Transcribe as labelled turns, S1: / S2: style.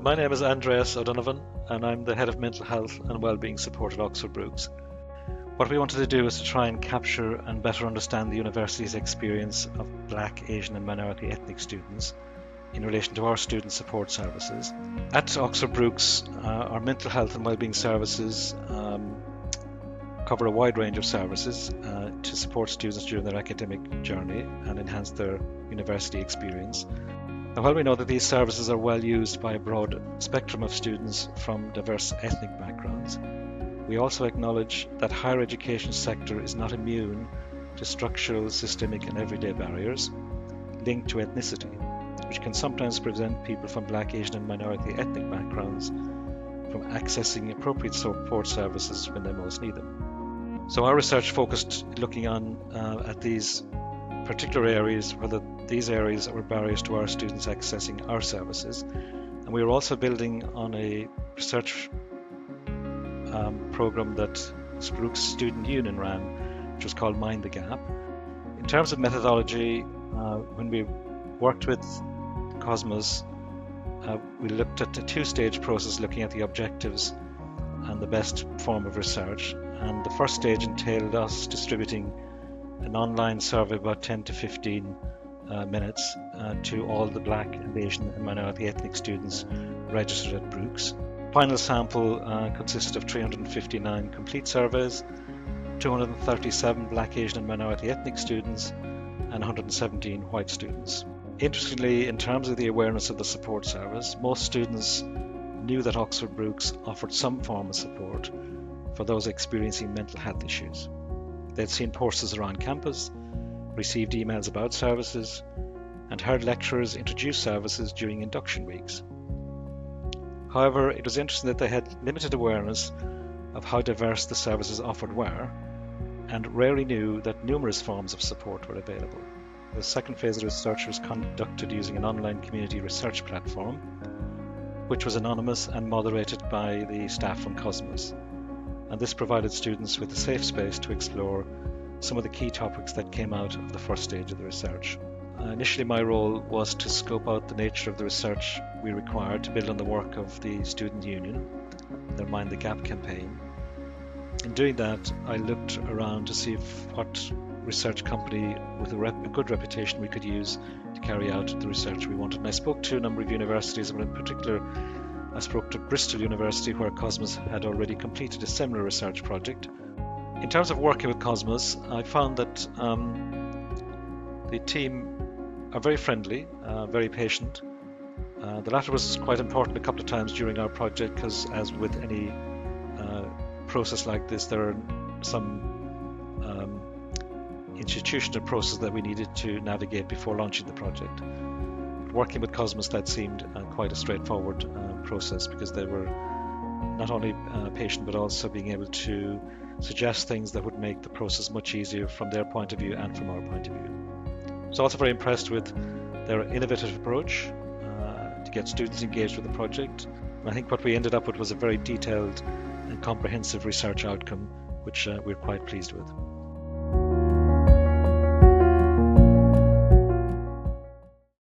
S1: My name is Aindreas and I'm the Head of Mental Health and Wellbeing Support at Oxford Brookes. What we wanted to do is to try and capture and better understand the university's experience of Black, Asian and minority ethnic students in relation to our student support services. At Oxford Brookes, our mental health and wellbeing services cover a wide range of services to support students during their academic journey and enhance their university experience. Now, while we know that these services are well used by a broad spectrum of students from diverse ethnic backgrounds, we also acknowledge that higher education sector is not immune to structural, systemic and everyday barriers linked to ethnicity, which can sometimes prevent people from Black, Asian and minority ethnic backgrounds from accessing appropriate support services when they most need them. So our research focused looking at these particular areas, whether these areas were barriers to our students accessing our services. And we were also building on a research program that Brookes Student Union ran, which was called Mind the Gap. In terms of methodology, when we worked with Cosmos, we looked at a two-stage process looking at the objectives and the best form of research. And the first stage entailed us distributing an online survey about 10 to 15 minutes to all the Black and Asian and minority ethnic students registered at Brookes. Final sample consisted of 359 complete surveys, 237 Black, Asian and minority ethnic students and 117 white students. Interestingly, in terms of the awareness of the support service, most students knew that Oxford Brookes offered some form of support for those experiencing mental health issues. They'd seen posters around campus, received emails about services, and heard lecturers introduce services during induction weeks. However, it was interesting that they had limited awareness of how diverse the services offered were, and rarely knew that numerous forms of support were available. The second phase of research was conducted using an online community research platform, which was anonymous and moderated by the staff from Cosmos. And this provided students with a safe space to explore some of the key topics that came out of the first stage of the research. Initially, my role was to scope out the nature of the research we required to build on the work of the Student Union, their Mind the Gap campaign. In doing that, I looked around to see what research company with a good reputation we could use to carry out the research we wanted. And I spoke to a number of universities, but in particular, I spoke to Bristol University, where Cosmos had already completed a similar research project. In terms of working with Cosmos, I found that the team are very friendly, very patient. The latter was quite important a couple of times during our project, because as with any process like this, there are some institutional processes that we needed to navigate before launching the project. Working with Cosmos, that seemed quite a straightforward process, because they were not only patient but also being able to suggest things that would make the process much easier from their point of view and from our point of view. I was also very impressed with their innovative approach to get students engaged with the project. And I think what we ended up with was a very detailed and comprehensive research outcome, which we're quite pleased with.